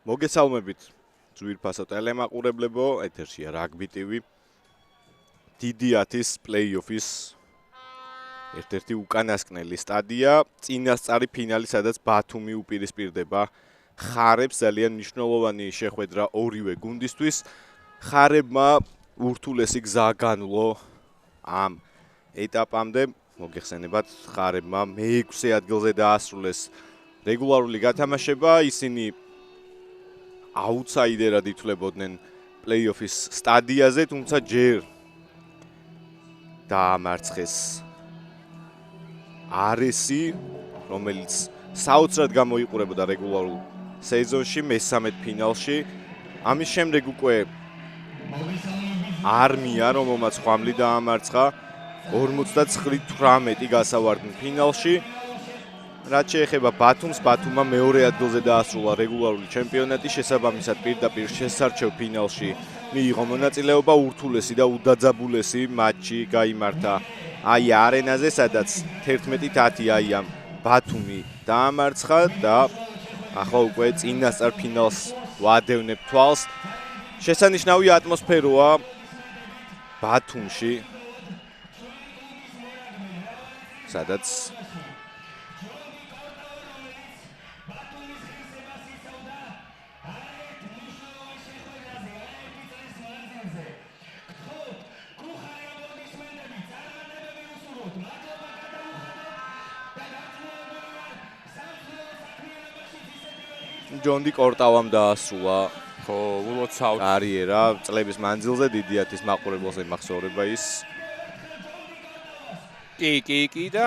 მოგესალმებით ძვირფასო ტელემაყურებლებო, ეთერშია რაგბი ტივი. დიდი 10-ის პლეი-ოფის ერთ-ერთი უკანასკნელი სტადია, წინასწარი ფინალი, სადაც ბათუმი უპირისპირდება ხარებს. ძალიან მნიშვნელოვანი შეხვედრა ორივე გუნდისთვის. ხარებმა ურთულესი გზა განვლო ამ ეტაპამდე. მოგეხსენებათ, ხარებმა მე-6 ადგილზე დაასრულეს რეგულარული გათამაშება. ისინი აუთსაიდერად ითვლებოდნენ პლეი-ოფის სტადიაზე, თუმცა ჯერ დაამარცხეს არესი, რომელიც საოცრად გამოიყურებოდა რეგულარულ სეზონში, მესამედ ფინალში. ამის შემდეგ უკვე არმია, რომელმაც ხვამლი დაამარცხა, 49-18 გასავარდნენ ფინალში. რაც შეეხება ბათუმს, ბათუმმა მეორე ადგილზე დაასრულა რეგულარული ჩემპიონატი, შესაბამისად პირდაპირ შესარჩევ ფინალში მიიღო მონაწილეობა. ურთულესი და უდაძაბულესი მატჩი გაიმართა აი არენაზე, სადაც 11-10 აი ამ ბათუმი დაამარცხა და ახლა უკვე წინასწარ ფინალს ვადევნებ თვალს. შესანიშნავი ატმოსფეროა ბათუმში, სადაც ჯონდი კორტავამ დაასრულა კარიერა წლების მანძილზე. დიდი 10-ის მაყურებელს ემახსოვრება ის. კი და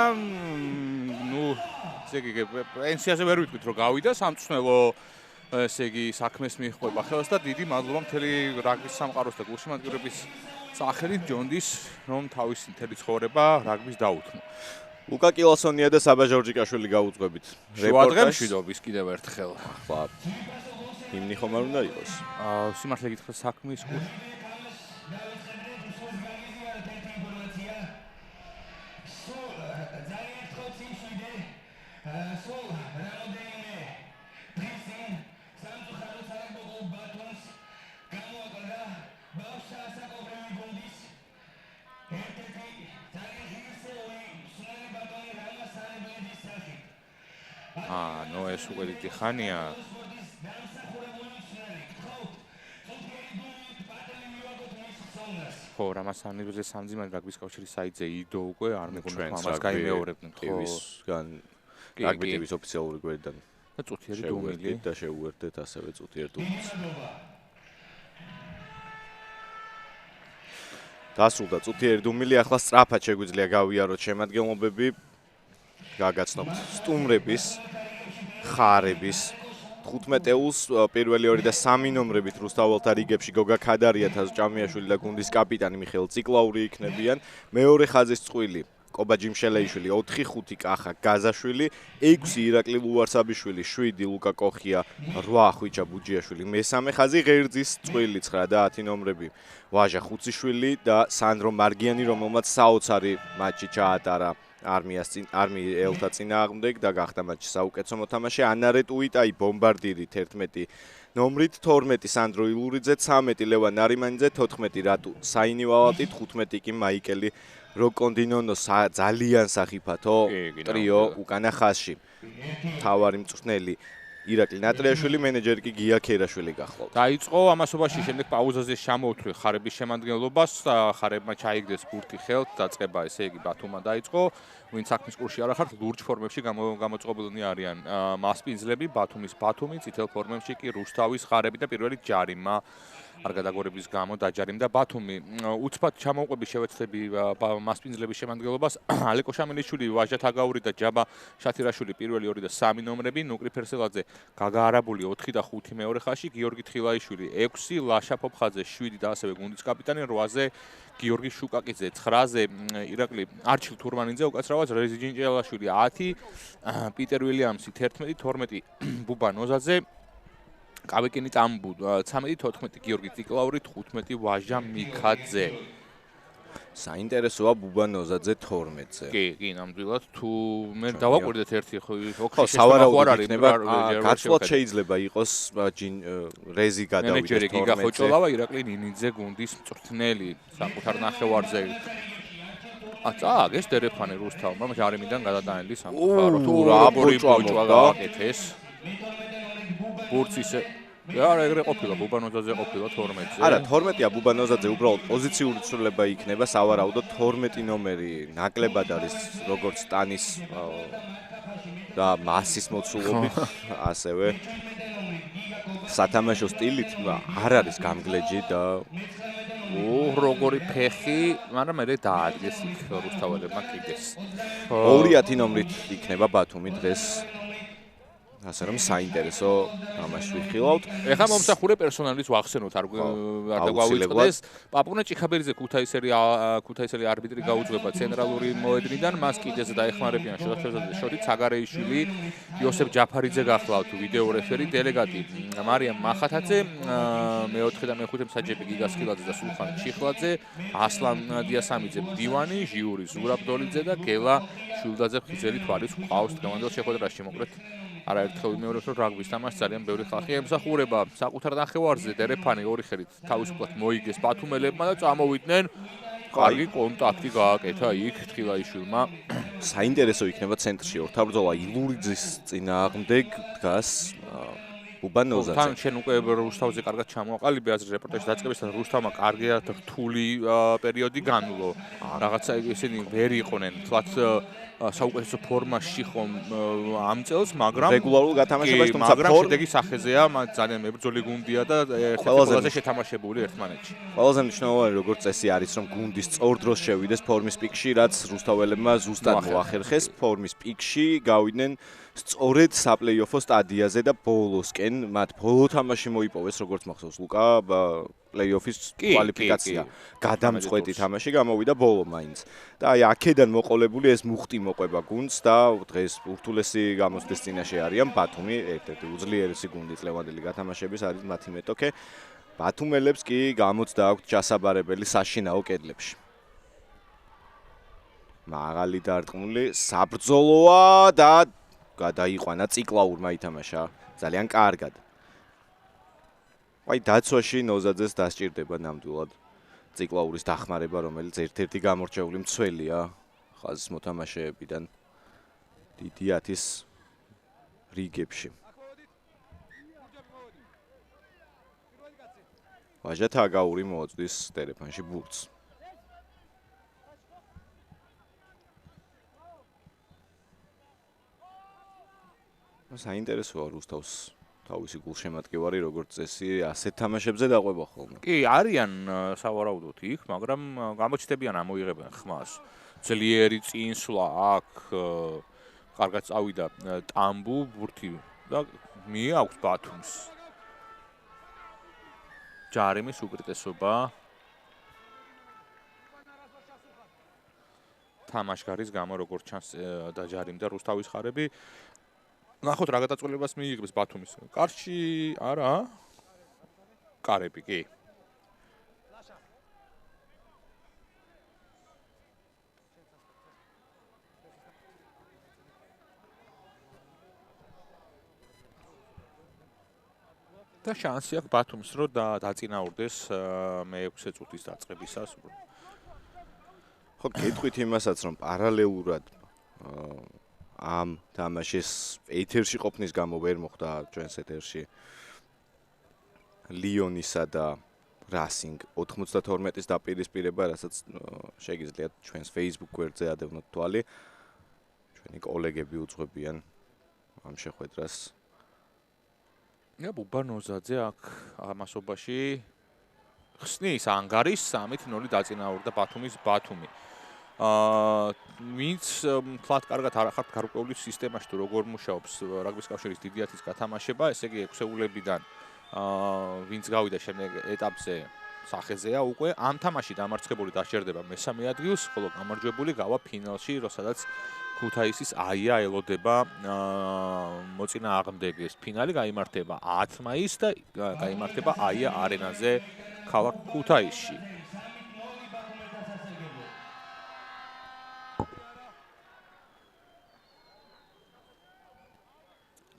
ესე იგი პენსიაზე ვერ ვიტყვით რომ გავიდა, სამწვრთნელო ესე იგი საქმეს მიჰყვება ხელს და დიდი მადლობა მთელი რაგბის სამყაროს და გულშემატკივრების სახელით ჯონდის, რომ თავისი მთელი ცხოვრება რაგბის დაუთმო. ლუკა კილასონია და საბა ჟორჯიკაშვილი გაუძღვებით რეპორტაჟში დობის კიდევ ერთხელ. ახლა იმნი ხომ არ უნდა იყოს? სიმართლე გითხრა საქმის კუთხე. ნუ ეს უკვე დიდი ხანია. ხო, რამასანიძე სამძიმარი რაგბის კავშირის საიტზე იდო უკვე არ მეგონა ამას გაიმეორებდნენ. ტივისგან რაგბი ტივის ოფიციალური გვერდიდან და წუთიერი დუმილი და შეუერთდეთ ასევე წუთიერ დუმილს. დასრულდა წუთიერი დუმილი, ახლა სწრაფად შეგვიძლია გავიაროთ შემადგენლობები. გაგაცნობთ სტუმრების, ხარების 15-ს პირველი 2 და 3 ნომრებით რუსთაველთა რიგებში გოგა ქადარია, თაზ ჭამიაშვილი და გუნდის კაპიტანი მიხეილ ციკლაური იქნებიან. მეორე ხაზის წყვილი კობა ჯიმშელეიშვილი, 4-5 კახა გაზაშვილი, 6 ირაკლი ლუარსაბიშვილი, 7 ლუკა კოხია, 8 ხვიჩა ბუჯიაშვილი. მესამე ხაზი ღერძის წყვილი 9 და 10 ნომრები ვაჟა ხუციშვილი და სანდრო მარგიანი, რომელმაც საოცარი მატჩი ჩაატარა არმიელთა წინააღმდეგ და გახდა მატჩი საუკეთესო მოთამაშე. ანარეტ უიტაი ბომბარდირი 11 ნომრით, 12 სანდრო ილურიძე, 13 ლევან ნარიმანიძე, 14 რატუ საინივალატი, 15 კი მაიკელი როკონდინონო. ძალიან სახიფათო ტრიო უკანა ხაზში. თავარი მწვრთნელი ირაკლი ნატრიაშვილი, მენეჯერი კი გია ქერაშვილი გახლავთ. დაიწყო ამასობაში, შემდეგ პაუზაზე შემოუთვლე ხარების შემადგენლობას, ხარებმა ჩაიგდეს ბურთი ხელთ, დაწყება ესე იგი ბათუმმა დაიწყო. ვინ საქმის კურსში არ ახართ, ლურჯ ფორმებში გამოწყობილნი არიან მასპინძლები, ბათუმის ბათუმი, წითელ ფორმებში კი რუსთავის ხარები და პირველი ჯარიმა არ გადაგორების გამო დაჯარიმდა ბათუმი. უცბად ჩამოუყვები შევეცდები მასპინძლების შემადგენლობას. ალეკო შამელიშვილი, ვაჟა თაგაური და ჯაბა შათირაშვილი პირველი 2 და 3 ნომრები, ნუკრი ფერსელაძე, გაგა არაბული 4 და 5 მეორე ხაზში, გიორგი თხილაიშვილი 6, ლაშა ფოფხაძე 7 და ასევე გუნდის კაპიტანი 8-ზე გიორგი შუკაკიძე, 9-ზე ირაკლი არჩილ თურმანიძე, უკაცრავად რეზი ჯინჭელაშვილი 10, პიტერ ვილიამსი 11, 12 ბუბა ნოზაძე, კავეკინი ტამბუ 13, 14 გიორგი ციკლაური, 15 ვაჟა მიქაძე. საინტერესოა ბუბა ნოზაძე 12-ზე. კი, ნამდვილად თუ მე დავაკვირდეთ ერთი ხო, სავარაუდოდ იქნება გაცვლად შეიძლება იყოს რეზი გადავიდეს 12-ზე. მენეჯერი გიგა ხოჭოლავა, ირაკლი ნინიძე გუნდის მწვრთნელი საკუთარ ნახევარზე. ეს დერეფანი რუსთავმა ჟარიმიდან გადატანილი სამწუხარო. თუ როგორი ბოჭვა გააკეთეს. ბურცის არა ეგრე ყოფილა ბუბანოზაძე ყოფილა 12-ზე. არა 12-ია ბუბანოზაძე უბრალოდ პოზიციური ცვლილება იქნება სავარაუდოდ 12 ნომერი ნაკლებად არის როგორც ტანის და მასის მოცულობით ასევე სათამაშო სტილით არ არის გამგლეჯი და როგორი ფეხი, მაგრამ მე დაადგეს იქ რუსთაველებმა კიდეს. 2-10 ნომრით იქნება ბათუმი დღეს. ასე რომ საინტერესო თამაში ვიხილავთ. ეხლა მომსახურე პერსონალის ვახსენოთ არ გვავიწყდეს. პაპუნა ჭიქაბერიძე ქუთაისელი არბიტრი გაუძღვება ცენტრალური მოედნიდან, მას კიდეზე დაეხმარებიან შოთაშოთაძე, შოთი ცაგარეიშვილი, იოსებ ჯაფარიძე გახლავთ ვიდეო რეფერი, დელეგატი მარიამ მახათაძე, მე-4 და მე-5 მსაჯები გიგა სხილაძე და სულხან ჩიხლაძე, ასლან დიასამიძე მდივანი, ჟიური ზურაბდოლიძე და გელა შულდაძე ხიზელი თვალის ყავს დღევანდელ შეხვედრაში მოკლედ არაერთხელ ვიმეორებ რომ რაგბის თამაშს ძალიან ბევრი ხალხი ემსახურება საკუთარ ნახევარზე დერეფანი ორი ხელით თავისუფლად მოიგეს ბათუმელებმა და წამოვიდნენ კარგი კონტაქტი გააკეთა იქ თხილაიშვილმა საინტერესო იქნება ცენტრში ორთაბრძოლა ილურიძის წინააღმდეგ დგას ბუბანოზაძე. თან შენ უკვე რუსთავზე კარგად ჩამოაყალიბე აზრი რეპორტაჟის დაწყებისთან რუსთავმა კარგია რთული პერიოდი განვლო. რაღაცა ისინი ვერ იყვნენ თლაც საუკეთესო ფორმაში ხომ ამ წელს, მაგრამ რეგულარულ გათამაშებაში თუმცა შედეგი სახეზეა, ძალიან მებრძოლი გუნდია და ყველაზე შეთამაშებული ერთმანეთში. ყველაზე მნიშვნელოვანი როგორც წესი არის რომ გუნდი სწორ დროს შევიდეს ფორმის პიკში, რაც რუსთაველებმა ზუსტად მოახერხეს ფორმის პიკში, გავიდნენ სწორედ საპლეიოფო სტადიაზე და ბოლოსკენ მათ ბოლო თამაში მოიპოვეს როგორც მახსოვს ლუკა პლეიოფის კვალიფიკაცია გადამწყვეტი თამაში გამოვიდა ბოლო მაინც და აი აქედან მოყოლებული ეს მუხტი მოყვება გუნდს და დღეს ურთულესი გამოცდის წინაშე არიან ბათუმი ერთ-ერთი უძლიერესი გუნდი წლევანდელი გათამაშების არის მათი მეტოქე ბათუმელებს კი გამოცდა აქვთ ჩასაბარებელი საშინაო კედლებში მაღალი დარტყმული საბრძოლოა და გადაიყვანა ციკლაურმა ითამაშა ძალიან კარგად. აი დაცვაში ნოზაძეს დასჭირდება ნამდვილად ციკლაურის დახმარება, რომელიც ერთ-ერთი გამორჩეული მცველია ხაზის მოთამაშეებიდან დიდი 10-ის რიგებში. ვაჟა თაგაური მოწვის ტელეფონში ბურთს. საინტერესოა რუსთავს თავისი გულშემატკივარი როგორც წესი ასეთ თამაშებზე დაყვება ხოლმე. კი, არიან სავარაუდოდ იქ, მაგრამ გამოჩნდებიან ამოიღებენ ხმას. ძლიერი წინსვლა აქ კარგად წავიდა ტამბუ ბურთი და მიაქვს ბათუმს. ჯარიმის უპირატესობა თამაშგარის გამო როგორც ჩანს დაჯარიმდა რუსთავის ხარები. ნახოთ რა გადაწყვეტილებას მიიღებს ბათუმის. კარში არა. კარები კი. და შანსი აქვს ბათუმს რომ დაწინაურდეს მე-6 წუთის დაწყებისას. ხო, გეტყვით იმასაც რომ პარალელურად ამ თამაშის ეთერში ყოფნის გამო ვერ მოხდა ჩვენს ეთერში ლიონისა და რასინგ 92-ის დაპირისპირება, რასაც შეგიძლიათ ჩვენს Facebook გვერდზე ადევნოთ თვალი. ჩვენი კოლეგები უძღვებიან ამ შეხვედრას. ბუბანოზაძე აქ ამასობაში ხსნის ანგარის 3-0 დაწინაურდა ბათუმის ბათუმი. ვინც თლად კარგად არ ახართ გარკვეული სისტემაში თუ როგორ მუშაობს რაგბის კავშირის დიდი 10-ის გათამაშება, ესე იგი 6-ეულებიდან ვინც გავიდა შემდეგ ეტაპზე სახეზეა უკვე ამ თამაში დამარცხებული დასჯერდება მესამე ადგილს, ხოლო გამარჯვებული გავა ფინალში, სადაც ქუთაისის აია ელოდება მოწინააღმდეგეს. ფინალი გაიმართება 10 მაისს და გაიმართება აია არენაზე ქალაქ ქუთაისში.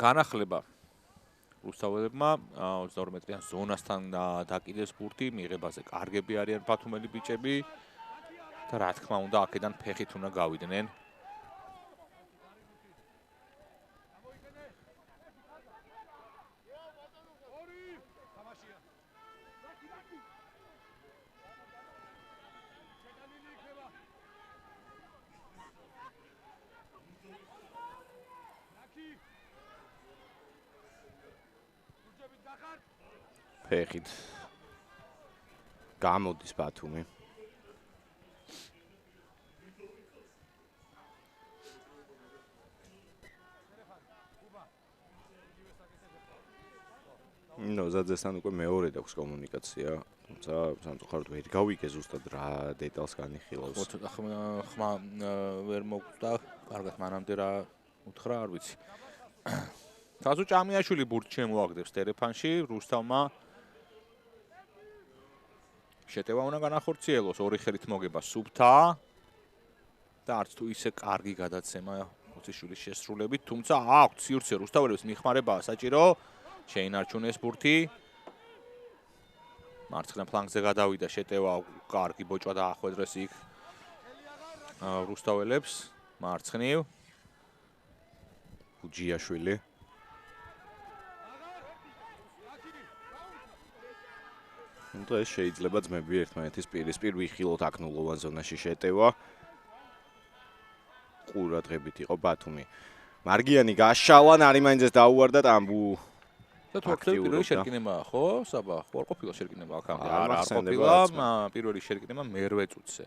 განახლება რუსთაველებმა 22 მეტრიან ზონასთან დაკიდეს ბურთი, მიღებაზე კარგები არიან ბათუმელი ბიჭები და რა თქმა უნდა აქედან ფეხით უნდა გავიდნენ. ფეხით გამოდის ბათუმი. ზაძესთან უკვე მეორედ აქვს კომუნიკაცია, თუმცა სამწუხაროდ ვერ გავიგე ზუსტად რა დეტალს განიხილავს. ცოტა ხმა ვერ მოგვდა, კარგად მანამდე რა უთხრა, არ ვიცი. თასო ჭამიაშვილი ბურთს შემოაგდებს ტელეფონში, რუსთავმა შეტევა უნდა განახორციელოს, ორი ხელით მოგება სუფთა და არც თუ ისე კარგი გადაცემა ხოციშვილის შესრულებით, თუმცა აქვს სივრცე რუსთაველებს მიხმარებაა საჭირო, შეინარჩუნეს ბურთი. მარცხენა ფლანგზე გადავიდა შეტევა, კარგი ბოჭვა დაახვედრეს იქ რუსთაველებს, მარცხნივ გუჯიაშვილი. და ეს შეიძლება ძმები ერთმანეთის პირისპირ ვიხილოთ აქ ნულოვან ზონაში შეტევა. ყურადღებით იყო ბათუმი. მარგიანი გაშალა, ნარიმანიძეს დაუვარდა ტამბუ. და თუ აქ პირველი შერკინებაა, ხო? საბა, ხო არ ყოფილა შერკინება აქამდე. არ ყოფილა, პირველი შერკინება მერვე წუთზე.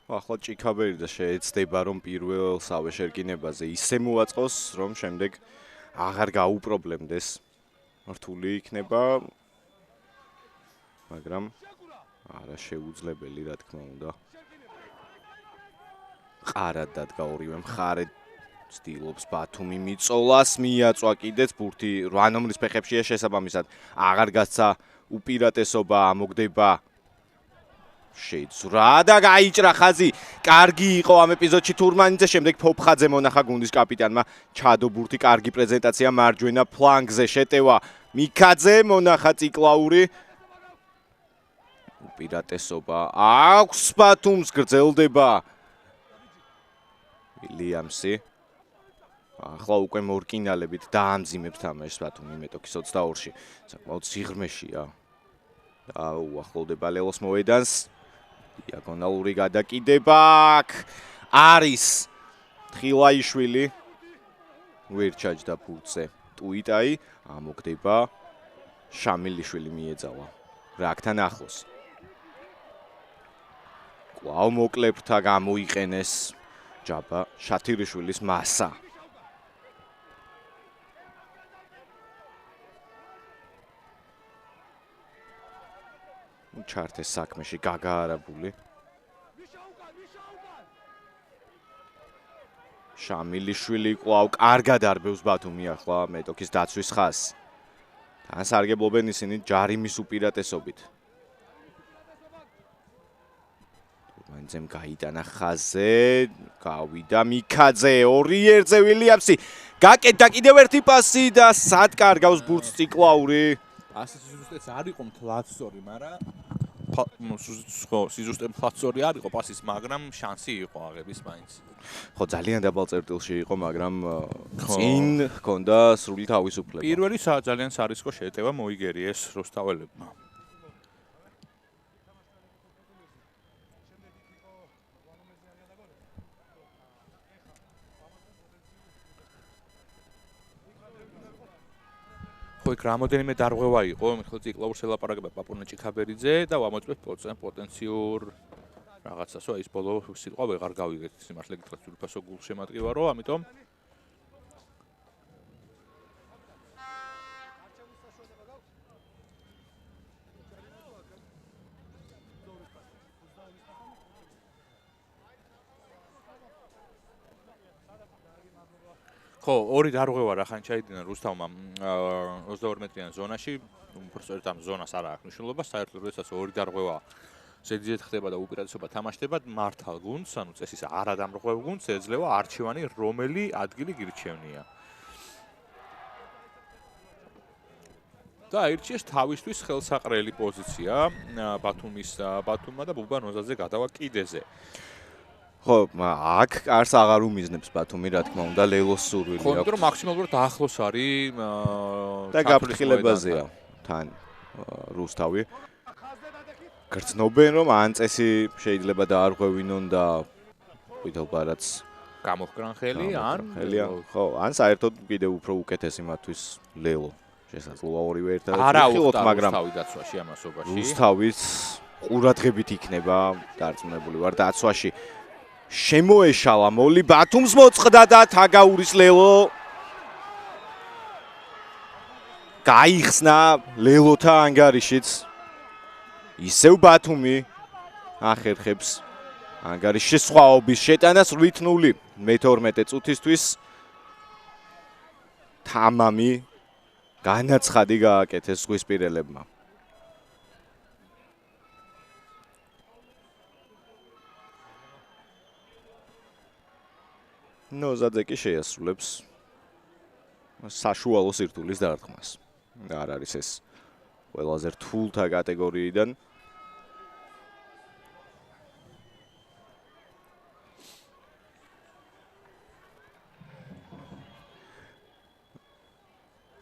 ახლა ჭიქაბერიდა შეეცდება რომ პირველსავე შერკინებაზე ისე მოაწყოს რომ შემდეგ აღარ გაუპრობლემდეს რთული იქნება მაგრამ არა შეუძლებელი რა თქმა უნდა ყარად დადგა ორივე მხარე ცდილობს ბათუმი მიწოლას მიაწვა კიდეც ბურთი 8 ნომრის ფეხებშია შესაბამისად აღარ გასცა უპირატესობა ამოგდება შეიცრა და გაიჭრა ხაზი. კარგი იყო ამ ეპიზოდში თურმანიძე, შემდეგ ფოფხაძე მონახა გუნდის კაპიტანმა. ჩადო ბურთი, კარგი პრეზენტაცია მარჯვენა ფლანგზე შეტევა. მიქაძე მონახა ციკლაური. უპირატესობა აქვს ბათუმს გრძელდება. ვილიამსი. ახლა უკვე მორკინალებით დაამძიმებს თამაშს ბათუმი მეტოქის 22-ში. საკმაოდ სიღრმეშია. უახლოვდება ლელოს მოედანს. დიაგონალური გადაკიდება აქ არის თხილაიშვილი ვერ ჩაჯდა ბურთზე ტუიტაი ამოგდება შამილიშვილი მიეძავა რაკთან ახლოს კვლავ მოკლებთა გამოიყენეს ჯაბა შათირიშვილის მასა ჩარტეს საქმეში გაგაარებული შამილიშვილი კვლავ კარგად არბევს ბათუმი ახლა მეტოქის დაცვის ხაზს თან სარგებლობენ ისინი ჯარიმის უპირატესობით თურმანიძემ გაიტანა ხაზზე გავიდა მიქაძე 2-1-ზე ვილიამსი გაკეთდა კიდევ ერთი პასი და სად კარგავს ბურთს ციკლაური ასე სიზუსტეც არ იყო მთლადსორი, მაგრამ სიზუსტე მთლადსორი არ იყო პასის, მაგრამ შანსი იყო აღების მაინც. ხო, ძალიან დაბალ წერტილში იყო, მაგრამ წინ ჰქონდა სრული თავისუფლება. პირველი ძალიან სარისკო შეტევა მოიგერიეს რუსთაველებმა. იქ რამოდენიმე დარღვევა იყო, მითხილ ციკლაურს ელაპარაკება პაპუნა ჭიქაბერიძე და ვამოწმებ პოტენციურ რაღაცასო აი ეს ბოლო სიტყვა ვეღარ გავიგეთ სიმართლე გითხრათ ძვირფასო გულშემატკივარო ამიტომ ხო, ორი დარღვევა რა ხან ჩაიდინა რუსთავმა 22 მეტრიან ზონაში, უბრალოდ ამ ზონას არ აქვს მნიშვნელობა, საერთოდ როდესაც ორი დარღვევა ზედიზედ ხდება და უპირატესობა თამაშდება, მართალ გუნდს, ანუ წესის არადამრღვევ გუნდს ეძლევა არჩევანი, რომელი ადგილი გირჩევნია. და აირჩიეს თავისთვის ხელსაყრელი პოზიცია ბათუმმა და ბუბა ნოზაძე გადავა კიდეზე. ხო, აქ კარს აღარ უმიზნებს ბათუმი, რა თქმა უნდა, ლელოს სურვილი ხო, აქვს. იმიტომ რომ მაქსიმალურად ახლოს არის და გაფრთხილებაზეა თან რუსთავი. გრძნობენ რომ ან წესი შეიძლება დაარღვევინონ და ვითელბარაც გამოჰკრან ხელი, ან ხო, ან საერთოდ კიდევ უფრო უკეთესი მათთვის ლელო. შესაძლოა ორივე ერთად ვიხილოთ, მაგრამ რუსთავი დაცვაში ამასობაში. რუსთავის ყურადღებით იქნება დარწმუნებული ვარ დაცვაში. შემოეშალა მოლი ბათუმს მოწყდა და თაგაურის ლელო გაიხსნა ლელოთა ანგარიშიც ისევ ბათუმი ახერხებს ანგარიშის სხვაობის შეტანას 8-0 მე-12 წუთისთვის თამამი განაცხადი გააკეთეს ზღვისპირელებმა. ნოზაძე კი შეასრულებს საშუალო სირთულის დარტყმას. არ არის ეს ყველაზე რთულთა კატეგორიიდან.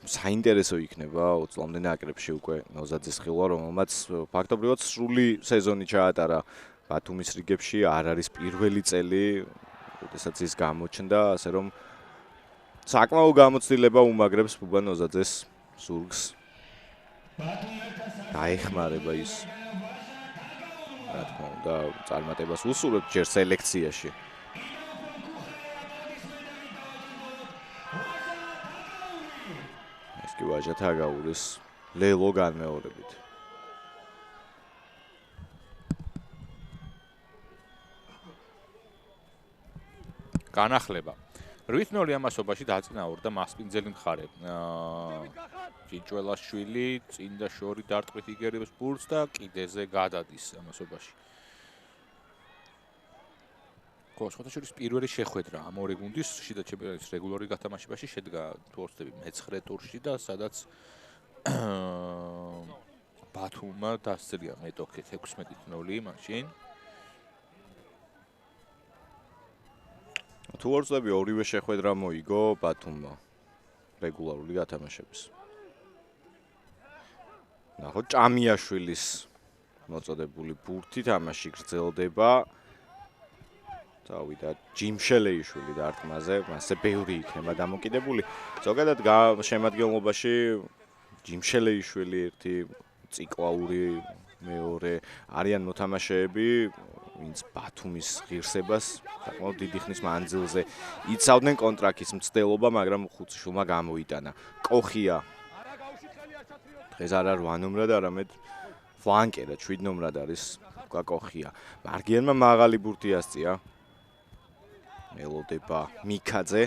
საინტერესო იქნება 20 წლამდე ნაკრებში უკვე ნოზაძის ხილვა, რომელმაც ფაქტობრივად სრული სეზონი ჩაატარა ბათუმის რიგებში, არ არის პირველი წელი, როდესაც ის გამოჩნდა, ასე რომ საკმაო გამოცდილება უმაგრებს ბუბა ნოზაძეს ზურგს. დაეხმარება ის. რა თქმა უნდა, წარმატებას უსურვებს ჯერ სელექციაში. ეს კი ვაჟა თაგაურის ლელო განმეორებით. განახლება 8-0 ამასობაში დაწინაურდა მასპინძელი მხარე. ჭიჭველაშვილი წინდა შორი დარტყმით იგერებს ბურთს და კიდეზე გადადის ამასობაში. ხო, შეხოთაშორის პირველი შეხვედრა ამ ორი გუნდის შიდა ჩემპიონატის რეგულარული გათამაშებაში შედგა თუ არ ვცდები მე-9 ტურში და სადაც ბათუმმა დასწრია მეტოქეთ 16-0 მაშინ. თუ არ ვცდები ორივე შეხვედრა მოიგო ბათუმმა რეგულარული გათამაშების. ნახოთ ჭამიაშვილის მოწოდებული ბურთი თამაში გრძელდება. დავიდა ჯიმშელეიშვილი დარტყმაზე, მასზე ბევრი იქნება დამოკიდებული. ზოგადად შემადგენლობაში ჯიმშელეიშვილი ერთი ციკლაური მეორე არიან მოთამაშეები, ვინც ბათუმის ღირსებას საკმაოდ დიდი ხნის მანძილზე იცავდნენ კონტრაქტის მცდელობა, მაგრამ ხუციშვილმა გამოიტანა. კოხია დღეს არა 8 ნომრად, არამედ ფლანკერად 7 ნომრად არის კოხია. მარგიანმა მაღალი ბურთი ასწია. ელოდება მიქაძე.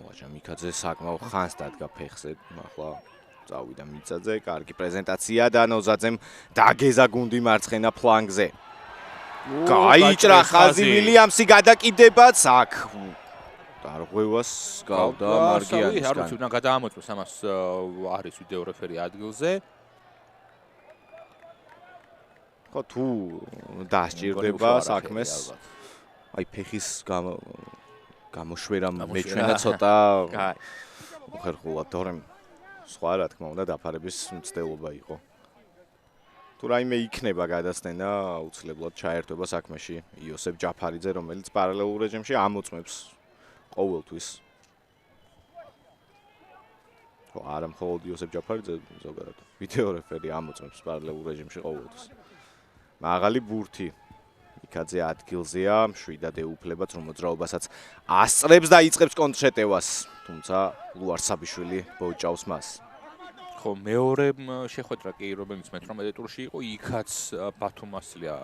ვაჟა მიქაძე საკმაოდ ხანს დადგა ფეხზე, ახლა წავიდა მიწაზე, კარგი პრეზენტაცია და ნოზაძემ დაგეზა გუნდი მარცხენა ფლანგზე. გაიჭრა ხაზი ვილიამსი გადაკიდებაც აქ. დარღვევას გავდა მარგიანისგან. არ ვიცი, უნდა გადაამოწმოს ამას არის ვიდეო რეფერი ადგილზე. ხო, თუ დასჭირდება საქმეს. აი ფეხის გამოშვერა მეჩვენა ცოტა უხერხულად, თორემ სხვა რა თქმა უნდა დაფარების მცდელობა იყო. თუ რაიმე იქნება გადაცდენა, აუცილებლად ჩაერთვება საქმეში იოსებ ჯაფარიძე, რომელიც პარალელურ რეჟიმში ამოწმებს ყოველთვის. ხო, არა მხოლოდ იოსებ ჯაფარიძე, ზოგადად ვიდეო რეფერი ამოწმებს პარალელურ რეჟიმში ყოველთვის. მაღალი ბურთი. იქაძე ადგილზეა, შვიდად ეუფლება, რომ მოძრაობასაც ასწრებს და იწყებს კონტრშეტევას. თუმცა ლუარსაბიშვილი ბოჭავს მას. ხო, მეორე შეხვედრა კი რომელიც მე-18 ტურში იყო, იქაც ბათუმ ასლია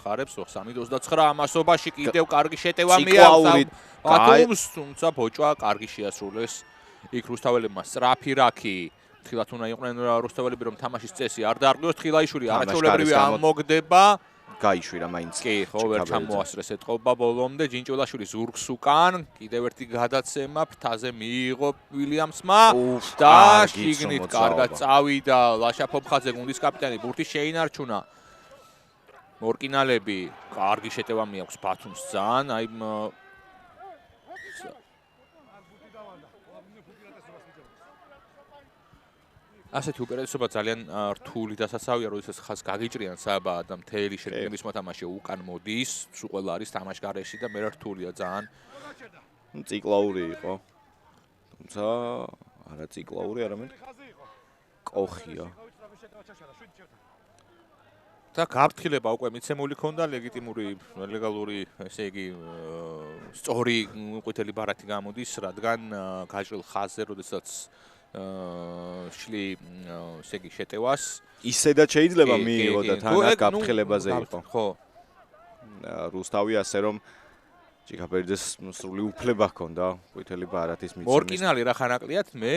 ხარებს 3-29 ამასობაში კიდევ კარგი შეტევა მიაქვს ბათუმს, თუმცა ბოჭვა კარგი შეასრულეს. იქ რუსთაველებმა სწრაფი რაქი თხილად უნდა იყვნენ რუსთაველები რომ თამაშის წესი არ დაარღვიოს, თხილაიშვილი არაჩვეულებრივი ამოგდება. გაიშვირა მაინც. კი, ხო, ვერ ჩამოასწრეს ეთყობა ბოლომდე. ჯინჭულაშვილი ზურგს უკან, კიდევ ერთი გადაცემა ფთაზე მიიღო ვილიამსმა და შიგნით კარგად წავიდა ლაშაფობხაძე გუნდის კაპიტანი ბურთი შეინარჩუნა. მორკინალები კარგი შეტევა მიაქვს ბათუმს ძალიან, აი ასეთი უპირატესობა ძალიან რთული დასაცავია, როდესაც ხაზს გაგიჭრიან საბა და მთელი შეკრების მოთამაშე უკან მოდის, სულ ყველა არის თამაშგარეში და მე რთულია ძალიან. ციკლაური იყო. თუმცა არა ციკლაური, არამედ კოხია. და გაფრთხილება უკვე მიცემული ქონდა ლეგიტიმური, ლეგალური, ესე იგი, სწორი ყვითელი ბარათი გამოდის, რადგან გაჭრილ ხაზზე, როდესაც შლი ესე იგი შეტევას ისედაც შეიძლება მიიღო და თანაც გაფრთხილებაზე იყო. ხო. რუსთავი ასე რომ ჭიქაბერიძეს სრული უფლება ჰქონდა ყვითელი ბარათის მიცემის. მორკინალი რა ხანაკლიათ მე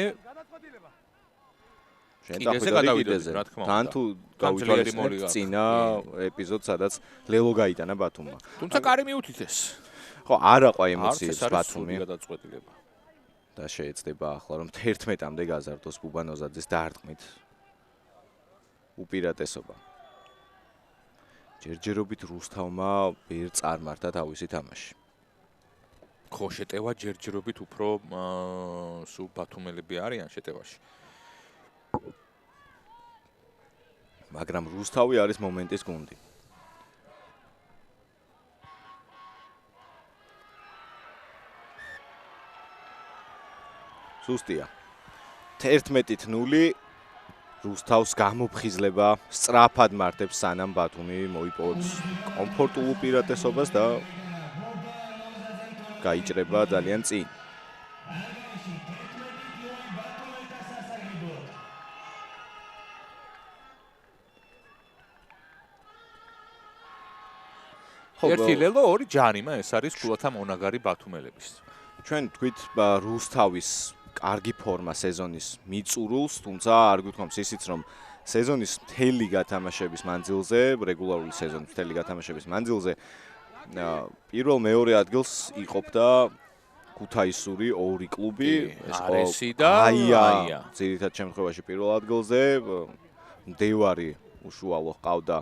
კიდეზე გადავიდოდი რა თქმა უნდა. თან თუ გავითვალისწინებთ წინა ეპიზოდს, სადაც ლელო გაიტანა ბათუმმა. თუმცა კარი მიუთითეს. ხო, არ აყვა ემოციებს ბათუმი. გადაწყვეტილება. და შეეცდება ახლა რომ 11-მდე გაზარდოს ბუბანოზაძის დარტყმით უპირატესობა. ჯერჯერობით რუსთავმა ვერ წარმართა თავისი თამაში. ხო, შეტევა ჯერჯერობით უფრო სულ ბათუმელები არიან შეტევაში. მაგრამ რუსთავი არის მომენტის გუნდი. სუსტია. 11-0 რუსთავს გამოფხიზლება სწრაფად მართებს სანამ ბათუმი მოიპოვებს კომფორტულ უპირატესობას და გაიჭრება ძალიან წინ. ერთი ლელო, ორი ჯარიმა, ეს არის გულათა მონაგარი ბათუმელების. ჩვენ თქვით რუსთავის კარგი ფორმა სეზონის მიწურულს, თუმცა არ გვითხოვს ისიც რომ სეზონის მთელი გათამაშების მანძილზე, რეგულარული სეზონის მთელი გათამაშების მანძილზე პირველ-მეორე ადგილს იყოფდა ქუთაისური ორი კლუბი, ეს არესი და აია. ძირითად შემთხვევაში პირველ ადგილზე მდევარი უშუალო ჰყავდა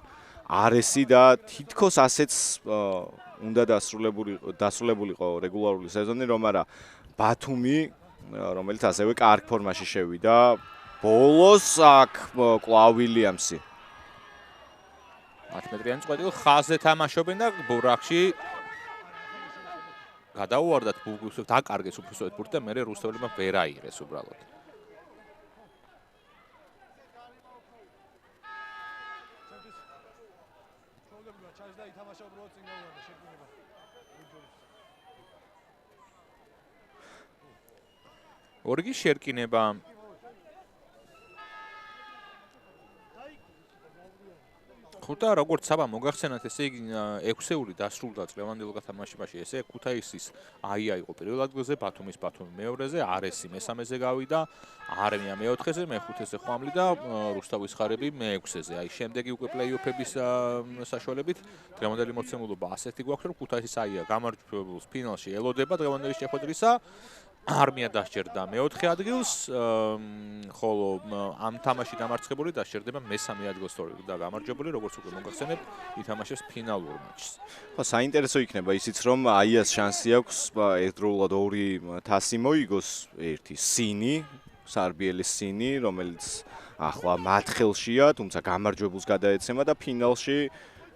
არესი და თითქოს ასეც უნდა დასრულებულიყო რეგულარული სეზონი, რომ არა ბათუმი, რომელიც ასევე კარგ ფორმაში შევიდა, ბოლოს აქ კლავ ვილიამსი. 10 მეტრიანი წყვეტილი ხაზზე თამაშობენ და ბურახში გადაუვარდათ ბურგუსს, დაკარგეს უფროსად ბურთი და მერე რუსთაველებმა ვერ აიღეს უბრალოდ. ორგი შერკინება ხუთა როგორც საბა მოგახსენათ, ესე იგი 6-ეული დასრულდა წლევანდელ გათამაშებაში, ესე ქუთაისის აია იყო პირველ ადგილზე, ბათუმის ბათუმი მეორეზე, არესი მესამეზე გავიდა, არმია მეოთხეზე, მეხუთეზე ხვამლი და რუსთავის ხარები მეექვსეზე. აი შემდეგი უკვე პლეი-ოფების საშუალებით დღევანდელი მოცემულობა ასეთი გვაქვს, რომ ქუთაისის აია გამარჯვებულს ფინალში ელოდება დღევანდელი შეხვედრისა. არმია დასჯერდა მეოთხე ადგილს, ხოლო ამ თამაში დამარცხებული დასჯერდება მესამე ადგილს და გამარჯვებული, როგორც უკვე მოგახსენებთ, ითამაშებს ფინალურ მატჩს. ხო, საინტერესო იქნება ისიც, რომ აიას შანსი აქვს ერთდროულად ორი თასი მოიგოს, ერთი სინი, სარბიელის სინი, რომელიც ახლა მათ ხელშია, თუმცა გამარჯვებულს გადაეცემა და ფინალში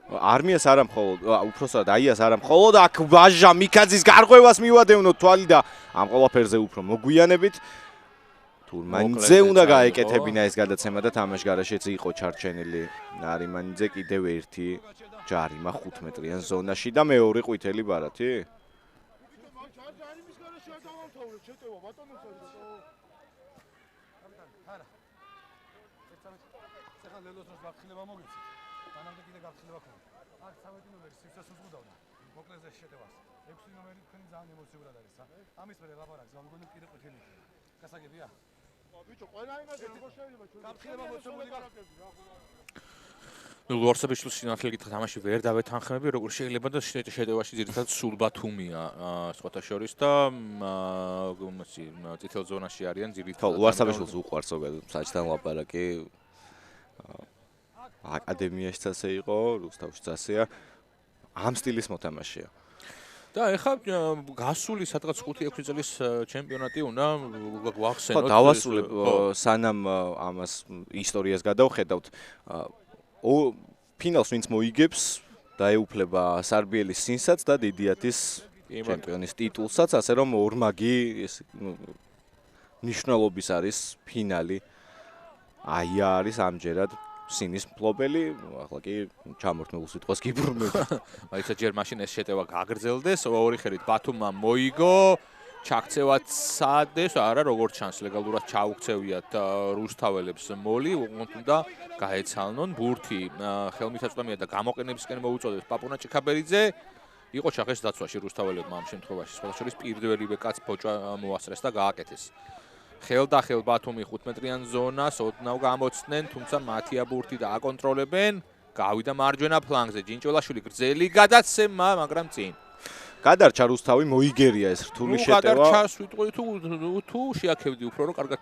არმიას არა მხოლოდ, უпроსად აიას არა მხოლოდ აქ ვაჟა მიქაძის გარღვევას მივადევნოთ თვალი და ამ ყველაფერზე უფრო მოგვიანებით. თურმანიძე უნდა გაეკეთებინა ეს გადაცემა და თამაშგარაშეც იყო ჩარჩენილი ნარიმანიძე კიდევ ერთი ჯარიმა 15-იან ზონაში და მეორე ყვითელი ბარათი ნუ ვარსაბიშვილის სინათლე გითხრათ თამაში ვერ დავეთანხმები როგორ შეიძლება და შეტევაში ძირითადად სულ ბათუმია სხვათა შორის და წითელ ზონაში არიან ძირითადად ვარსაბიშვილს უყვარს ზოგადად საჭთან ლაპარაკი აკადემიაშიც ასე იყო რუსთავშიც ასეა ამ სტილის მოთამაშეა და ეხლა გასული სადღაც 5-6 წლის ჩემპიონატი უნდა გვახსენოთ. ხო, დავასრულებ სანამ ამას ისტორიას გადავხედავთ. ფინალს ვინც მოიგებს, დაეუფლება სარბიელის სინსაც და დიდიათის ჩემპიონის ტიტულსაც, ასე რომ ორმაგი ნიშნულობის არის ფინალი. აი არის ამჯერად სინის მფლობელი, ახლა კი ჩამორთმეულ სიტყვას გიბრუნებ. მაიცა ჯერ მაშინ ეს შეტევა გაგრძელდეს, ორი ხელით ბათუმმა მოიგო, ჩაქცევად სადეს, არა როგორც ჩანს ლეგალურად ჩაუქცევიათ რუსთაველებს მოლი, უნდა გაეცალნონ ბურთი ხელმისაწვდომია და გამოყენებისკენ მოუწოდებს პაპუნა ჭიქაბერიძე. იყო ჩახეს დაცვაში რუსთაველებმა ამ შემთხვევაში, სხვათა შორის პირველივე კაც ფოჭა მოასწრეს და გააკეთეს. ხელდახელ ბათუმი 15-იან ზონას ოდნავ გამოცდნენ, თუმცა მათია ბურთი და აკონტროლებენ. გავიდა მარჯვენა ფლანგზე, ჯინჭოლაშვილი გრძელი გადაცემა, მაგრამ წინ. გადარჩა რუსთავი, მოიგერია ეს რთული შეტევა. გადარჩა სიტყვი თუ შეაქებდი უფრო რომ კარგად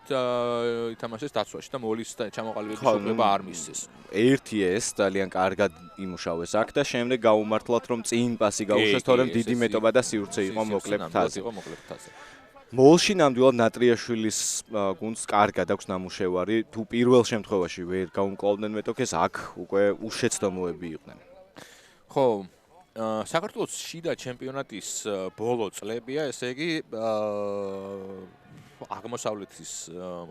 ითამაშეს დაცვაში და მოლის ჩამოყალიბების უფლება არ მისცეს. ერთი ეს ძალიან კარგად იმუშავეს აქ და შემდეგ გაუმართლათ რომ წინ პასი გაუშვეს, თორემ დიდი მეტობა და სივრცე იყო მოკლე ფრთაზე. მოლში ნამდვილად ნატრიაშვილის გუნდს კარგად აქვს ნამუშევარი, თუ პირველ შემთხვევაში ვერ გაუმკლავდნენ მეტოქეს, აქ უკვე უშეცდომოები იყვნენ. ხო, საქართველოს შიდა ჩემპიონატის ბოლო წლებია, ესე იგი აღმოსავლეთის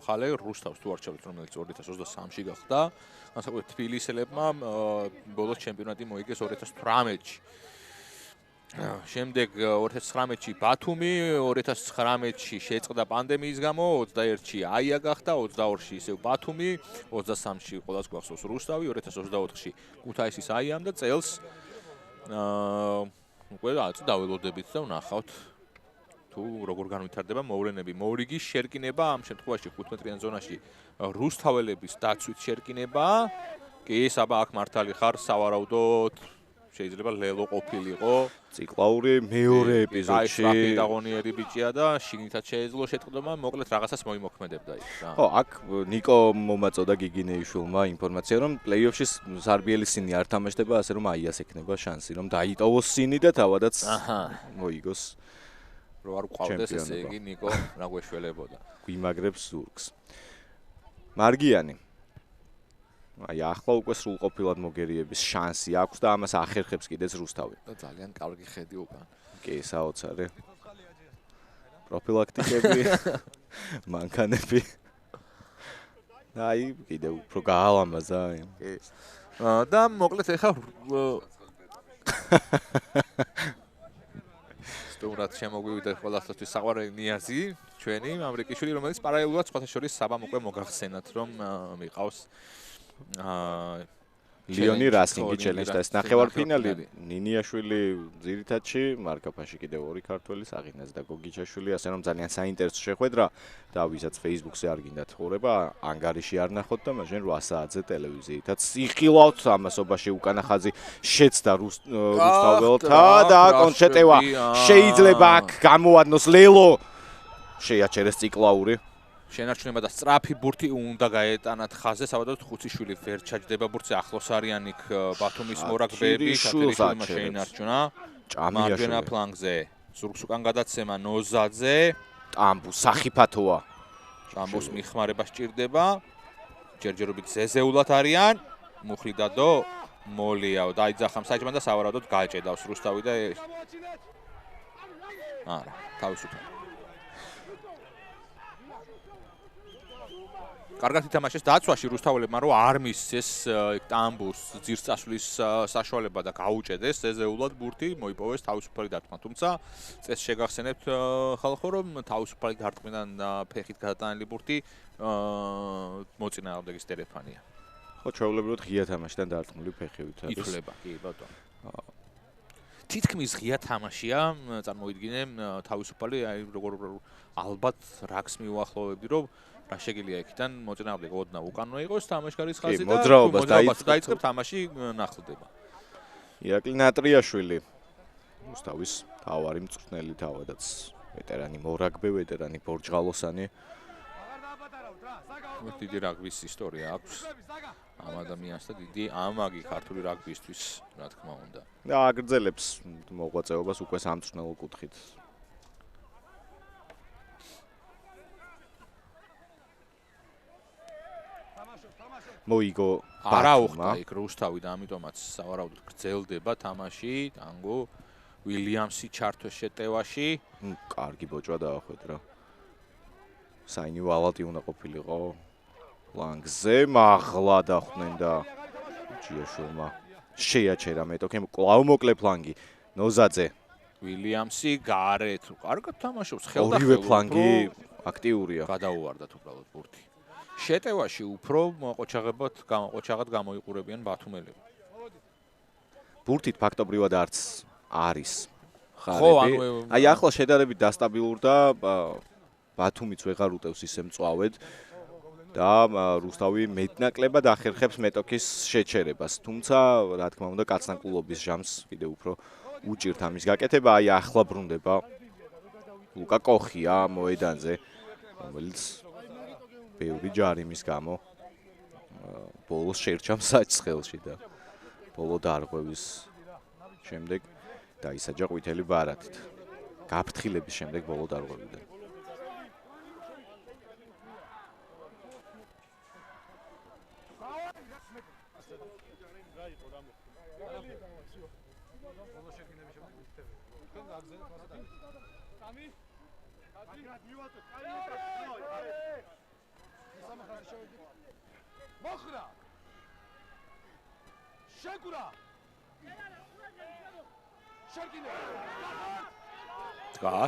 მხარე რუსთავს თუ არ ჩავით, რომელიც 2023-ში გახდა, განსაკუთრებით თბილისელებმა ბოლოს ჩემპიონატი მოიგეს 2018-ში. შემდეგ 2019-ში ბათუმი, 2019-ში შეწყდა პანდემიის გამო, 21-ში აია გახდა, 22-ში ისევ ბათუმი, 23-ში ყველას გვახსოვს რუსთავი, 2024-ში ქუთაისის აიამ და წელს უკვე დაველოდებით და ვნახავთ თუ როგორ განვითარდება მოვლენები. მოვრიგის შერკინება ამ შემთხვევაში 15-იან ზონაში რუსთაველების დაცვით შერკინება. კი, საბა აქ მართალი ხარ, სავარაუდოდ შეიძლება ლელო ყოფილიყო. ციკლაური მეორე ეპიზოდში. აი, დაღონიერი ბიჭია და შიგნითაც შეეძლო შეტყდომა, მოკლედ რაღაცას მოიმოქმედებდა იქ რა. ხო, აქ ნიკო მომაწოდა გიგინეიშვილმა ინფორმაცია, რომ პლეი-ოფში სარბიელის სინი არ თამაშდება, ასე რომ აიას ექნება შანსი, რომ დაიტოვოს სინი და თავადაც მოიგოს. რო არ ყავდეს ესე იგი ნიკო რა გვეშველებოდა. გვიმაგრებს ზურგს. მარგიანი აი ახლა უკვე სრულყოფილად მოგერიების შანსი აქვს და ამას ახერხებს კიდეც რუსთავი. და ძალიან კარგი ხედი უკან. კი, საოცარი. პროფილაქტიკები, მანქანები. აი, კიდევ უფრო გაალამაზა. კი. და მოკლედ ეხა სტუმრად შემოგვივიდა ყველასთვის საყვარელი ნიაზი, ჩვენი ამრიკიშვილი, რომელიც პარალელურად სხვათა შორის საბამ უკვე მოგახსენათ, რომ მიყავს ლიონი რასინგი ჩელენჯს და ეს ნახევარფინალი ნინიაშვილი ძირითადში, მარკაფაში კიდევ ორი ქართველი საღინაც და გოგიჩაშვილი, ასე რომ ძალიან საინტერესო შეხვედრა და ვისაც Facebook-ზე არ გინდათ ხურება, ანგარიში არ ნახოთ და მაშინ 8 საათზე ტელევიზიითაც იხილავთ ამასობაში უკანახაზი შეცდა რუსთაველთა და კონშეტევა შეიძლება აქ გამოადნოს ლელო შეაჩერეს ციკლაური შენარჩუნება და სწრაფი ბურთი უნდა გაეტანათ ხაზზე, საბადოდ ხუციშვილი ვერ ჩაჯდება ბურთზე, ახლოს არიან იქ ბათუმის მორაგბეები, შატერიშვილმა შეინარჩუნა. მარჯვენა ფლანგზე, ზურგს უკან გადაცემა ნოზაძე, ტამბუ სახიფათოა. ტამბუს მიხმარება სჭირდება. ჯერჯერობით ზეზეულად არიან. მუხლი დადო, მოლიაო, დაიძახა მსაჯმა და სავარაუდოდ გაჭედავს რუსთავი და არა, თავისუფლად. კარგად ითამაშეს დაცვაში რუსთაველებმა რომ არ მისცეს ტამბურს ძირს წასვლის საშუალება და გაუჭედეს ზეზეულად ბურთი მოიპოვეს თავისუფალი დარტყმა თუმცა წეს შეგახსენებთ ხალხო რომ თავისუფალი დარტყმიდან ფეხით გადატანილი ბურთი მოწინააღმდეგის დერეფანია ხო ჩვეულებრივად ღია თამაშიდან დარტყმული ფეხივით არის ითვლება კი ბატონო თითქმის ღია თამაშია წარმოიდგინე თავისუფალი აი როგორ ალბათ რაკს მიუახლოვებდი რომ რა შეგიძლია იქიდან მოწინააღმდეგე ოდნავ უკანონო იყოს თამაშგარის ხაზი და მოძრაობას დაიწყებ თამაში ნახლდება. ირაკლი ნატრიაშვილი რუსთავის თავარი მწვრთნელი თავადაც ვეტერანი მორაგბე ვეტერანი ბორჯღალოსანი დიდი რაგბის ისტორია აქვს ამ ადამიანს და დიდი ამაგი ქართული რაგბისთვის რა თქმა უნდა და აგრძელებს მოღვაწეობას უკვე სამწვრთნელო კუთხით მოიგო არა უხდა იქ რუსთავი და ამიტომაც სავარაუდოდ გრძელდება თამაში ტანგო ვილიამსი ჩართოს შეტევაში კარგი ბოჭვა დაახვედრა საინი ვალატი უნდა ყოფილიყო ლანგზე მაღლა დახვდნენ და ჯიაშვილმა შეაჩერა მეტოქემ კვლავ მოკლე ფლანგი ნოზაძე ვილიამსი გარეთ კარგად თამაშობს ხელდა ორივე ფლანგი აქტიურია გადაუვარდათ უბრალოდ ბურთი შეტევაში უფრო ყოჩაღად გამოიყურებიან ბათუმელები. ბურთით ფაქტობრივად არც არის ხარები. აი ახლა შედარებით დასტაბილურდა ბათუმიც ვეღარ უტევს ისე მწვავედ და რუსთავი მეტნაკლებად ახერხებს მეტოქის შეჩერებას. თუმცა რა თქმა უნდა კაცნაკულობის ჟამს კიდევ უფრო უჭირთ ამის გაკეთება. აი ახლა ბრუნდება ლუკა კოხია მოედანზე რომელიც ბევრი ჯარიმის გამო ბოლოს შეირჩა მსაჯს ხელში და ბოლო დარღვევის შემდეგ დაისაჯა ყვითელი ბარათით. გაფრთხილების შემდეგ ბოლო დარღვევიდან. მოხრა შეკურა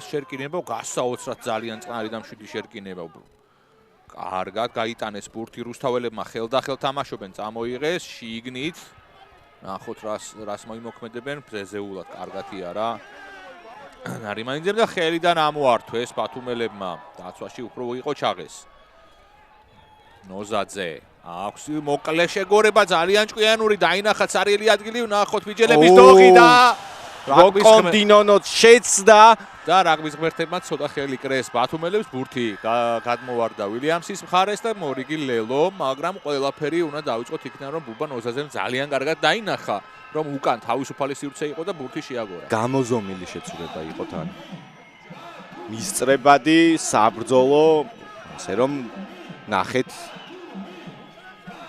შერკინება გასაოცრად ძალიან წყნარი და მშვიდი შერკინება კარგად გაიტანეს ბურთი რუსთაველებმა ხელდახელ თამაშობენ წამოიღეს შიგნით ნახოთ რას მოიმოქმედებენ ზეზეულად კარგათი არა ნარიმანიძემ და ხელიდან ამოართვეს ბათუმელებმა დაცვაში უფრო იყოჩაღეს ნოზაძე აქვს მოკლე შეგორება ძალიან ჭკვიანური დაინახა ცარიელი ადგილი ნახოთ ვიჯელების დოღი და რაკონდინონოც შეცდა და რაგბის ღმერთებმა ცოტა ხელი კრეს ბათუმელებს ბურთი გადმოვარდა ვილიამსის მხარეს და მორიგი ლელო მაგრამ ყველაფერი უნდა დავიწყოთ იქიდან რომ ბუბა ნოზაძემ ძალიან კარგად დაინახა რომ უკან თავისუფალი სივრცე იყო და ბურთი შეაგორა გამოზომილი შეცურება იყო თან მისწრებადი საბრძოლო ასე რომ ნახეთ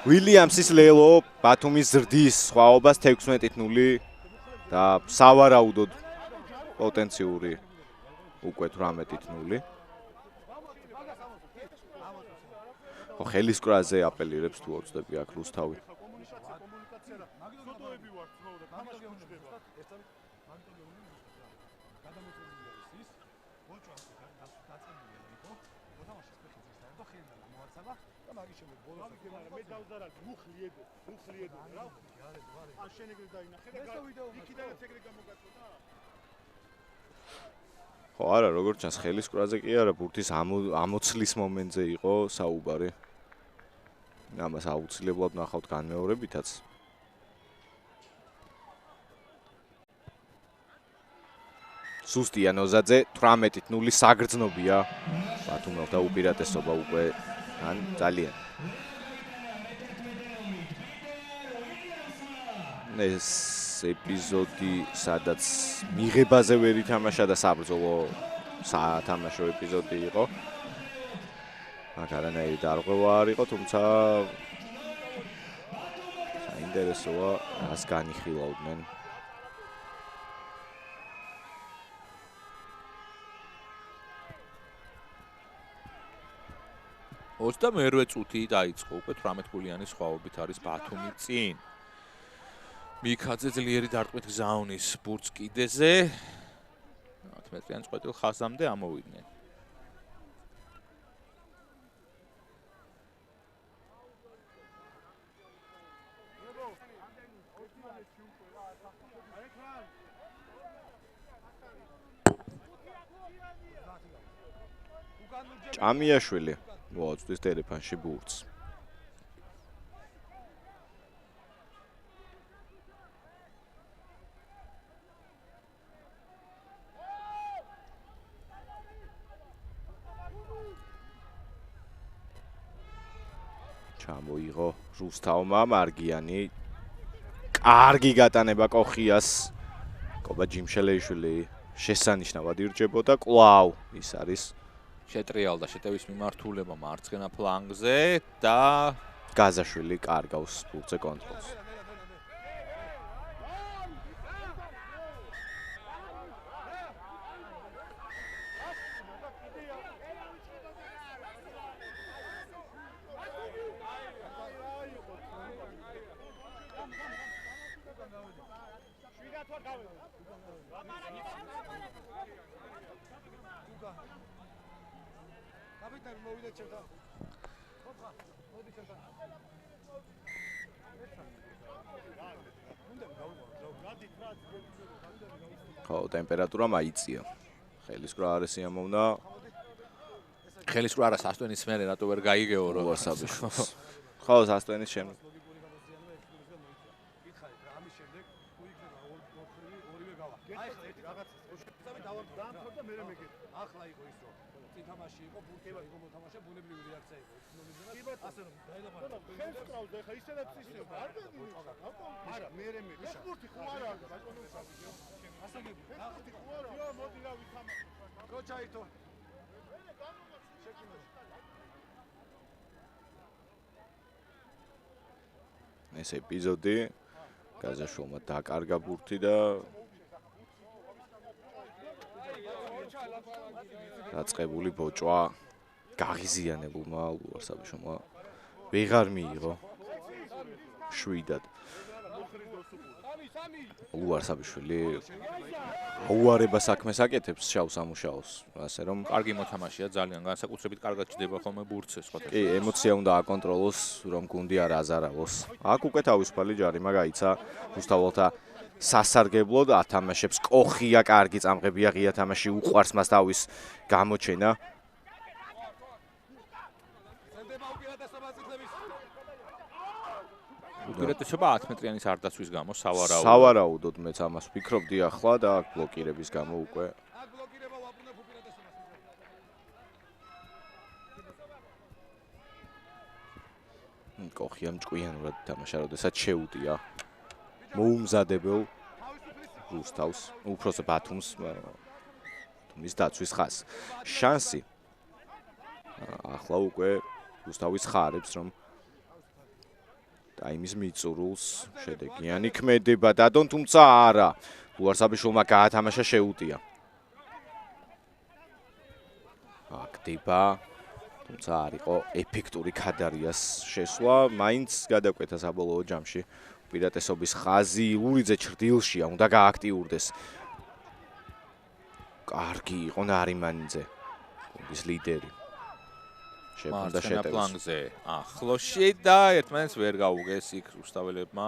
ვილიამსის ლელო ბათუმის ზრდის სხვაობას 16-0 და სავარაუდოდ პოტენციური უკვე 18-0 ხო ხელისკრაზე აპელირებს თუ ოცდები აქ რუსთავი ხო არა როგორც ჩანს ხელისკრაზე კი არა ბურთის ამოცლის მომენტზე იყო საუბარი ამას აუცილებლად ნახავთ განმეორებითაც სუსტია ნოზაძე 18-0 საგრძნობია ბათუმელთა უპირატესობა უკვე ან ძალიან ეს ეპიზოდი სადაც მიღებაზე ვერ ითამაშა და საბრძოლო სათამაშო ეპიზოდი იყო მაგარანაირი დარღვევა არ იყო თუმცა საინტერესოა რას განიხილავდნენ 28 წუთი დაიწყო, უკვე 18 გოლიანი სხვაობით არის ბათუმი წინ. მიქაძე ძლიერი დარტყმით გზავნის ბურთს კიდეზე. 10 მეტრიანი წყვეტილ ხაზამდე ამოვიდნენ. ჭამიაშვილი მოაწვდის ტელეფონში ბურთს. ჩამოიღო რუსთავმა მარგიანი. კარგი გატანება კოხიას. კობა ჯიმშელეიშვილი შესანიშნავად ირჯებოდა კლავ ის არის შეტრიალდა შეტევის მიმართულება მარცხენა ფლანგზე და გაზაშვილი კარგავს ბურთზე კონტროლს. ხო, ტემპერატურა მაიწია. ხელისკრა არის ამოვნა. ხელისკრა არა სასტვენის მერე რატო ვერ გაიგეო რო ვარსაბიშვილს. ხო, სასტვენის შემდეგ. ახლა იყო ისო წინ თამაში იყო ბურთი იყო მოთამაშე ბუნებრივი რეაქცია იყო ასე რომ დაელაპარაკე ხელს კრავდა ხა ისედაც ისე არ არა მე ეს ბურთი ხო არა ასაგები ბურთი ხო არა მოდი რა ვითამაშო კოჩაიტო ეს ეპიზოდი გაზაშვილმა დაკარგა ბურთი და დაწყებული ბოჭვა გაღიზიანებულმა ლუარსაბიშვილმა ვეღარ მიიღო შვიდად ლუარსაბიშვილი უარება საქმეს აკეთებს შავს ამუშაოს ასე რომ კარგი მოთამაშეა ძალიან განსაკუთრებით კარგად ჭდება ხოლმე ბურთს ეს კი ემოცია უნდა აკონტროლოს რომ გუნდი არ აზარავოს აქ უკვე თავისუფალი ჯარიმა გაიცა რუსთაველთა სასარგებლოდ ათამაშებს კოხია კარგი წამღებია ღია თამაში უყვარს მას თავის გამოჩენა უპირატესობა 10 მეტრიანის არ დაცვის გამო სავარაუდოდ მეც ამას ვფიქრობდი ახლა და ბლოკირების გამო უკვე კოხიამ ჭკვიანურად თამაშა როდესაც შეუტია მოუმზადებელ რუსთავს უпроსტ ბათუმს თუმის დაცვის ხაზს შანსი ახლა უკვე რუსთავის ხარებს რომ ტაიმის მიწურულს შედეგიანი ქმედება დადონ თუმცა არა ლუარსაბიშვილმა გაათამაშა შეუტია აქტივა თუმცა არ იყო ეფექტური ქადარიას შესვლა მაინც გადაკვეთა საბოლოო ჯამში პირატესობის ხაზი ურიძე ჭრდილშია უნდა გააქტიურდეს კარგი იყო ნარიმანიძე გუნდის ლიდერი შეფონდა შეტევის ფლანგზე ახლოში და ერთმანეთს ვერ გაუგეს იქ რუსთაველებმა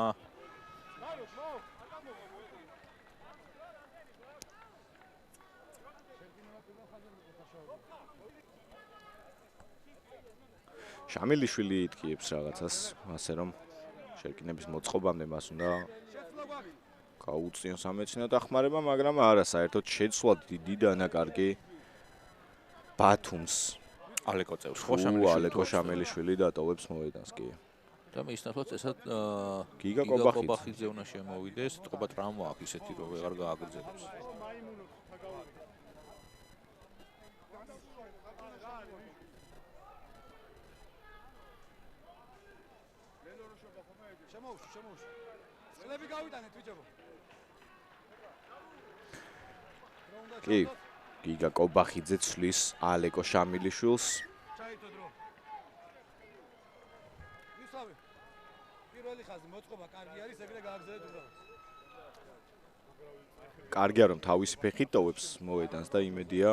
შამილიშვილი იტკიებს რაღაცას ასე რომ შერკინების მოწყობამდე მას უნდა გაუწიოს ამეცნო დახმარება მაგრამ არა საერთოდ შეცვლა დიდი დანაკარგი ბათუმს ალეკო წევს ალეკო შამილიშვილი დატოვებს მოედანს კი და მის ნაცვლად ესად გიგა კობახიძე უნდა შემოვიდეს ტყობა ტრამვა აქვს ისეთი რომ ვეღარ გააგრძელებს შემოუშვი წლები გავიტანეთ ბიჭებო კი გიგა კობახიძე ცვლის ალეკო შამილიშვილს ჩაიტო დრო პირველი ხაზი მოწყობა კარგი არის, ეგრე გააგზავნეთ უბრალოდ. კარგია რომ თავისი ფეხით ტოვებს მოედანს და იმედია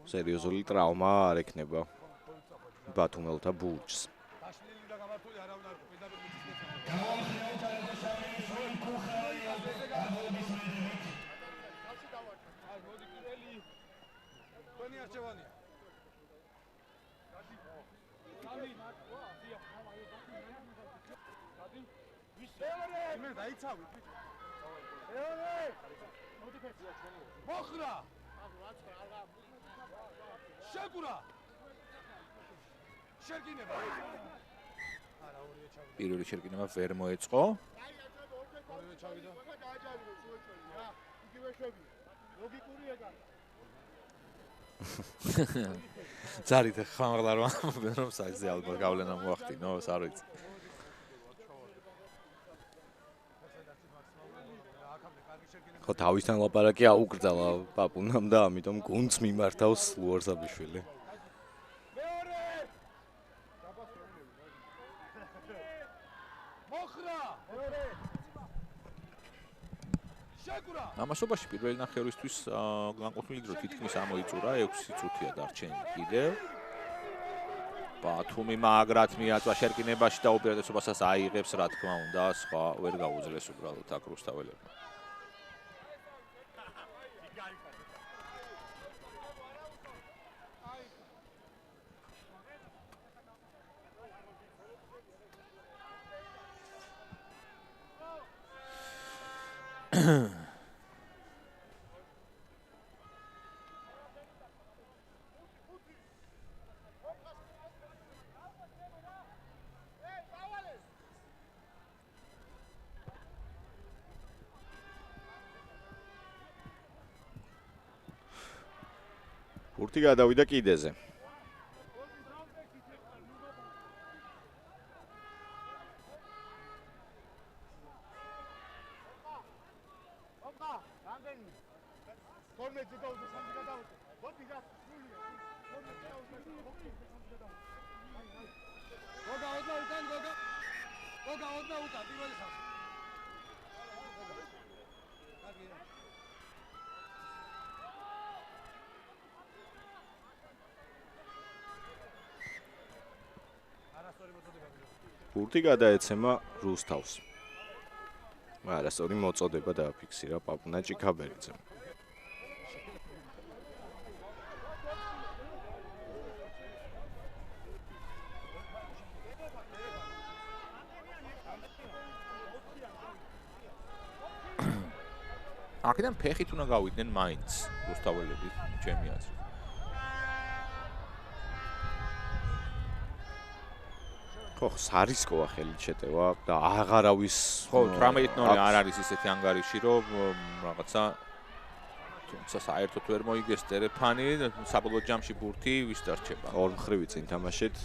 სერიოზული ტრავმა არ ექნება ბათუმელთა ბურჯს. დაშლილი და გამართული არავინ არ პირდაპირ მიწის აი მოდი პირველი თქვენი არჩევანია. მე დაიცავი. მოხრა. შეკურა. შეკინება. არა ორიო ჩავიდა. პირველი შეკინება ვერ მოეწყო. ორიო ჩავიდა. იგივე შვებია. ლოგიკური ეგა. ზარით ხამაღლარ რომ საერთოდ ალბათ გავლენა მოახდინოს, არ ვიცი. ხო თავისთან ლაპარაკი აუკრძალა პაპუნამ და ამიტომ გუნდს მიმართავს ლუარსაბიშვილი. მეორე. მოხრა. მეორე. შეკურა. ამასობაში პირველი ნახევრისთვის განყოფილი დრო თითქმის ამოიწურა 6 წუთია დარჩენილი კიდევ. ბათუმი მაგრად მიაწვა შერკინებაში და უპირატესობასაც აიღებს, რა თქმა უნდა, სხვა ვერ გაუძლეს უბრალოდ აქ რუსთაველებმა. ბურთი გადავიდა კიდეზე. ბურთი გადაეცემა რუსთავს. არასწორი მოწოდება დააფიქსირა პაპუნა ჭიქაბერიძემ. აქედან ფეხით უნდა გავიდნენ მაინც რუსთაველები, ჩემი აზრით. ხო, სარისკოა ხელით შეტევა და აღარავის ხო 18-0 არ არის ისეთი ანგარიში, რომ რაღაცა თუმცა საერთოდ ვერ მოიგეს ტერეფანი, საბოლოო ჯამში ბურთი ვის დარჩება. ორ მხრივი წინ თამაშით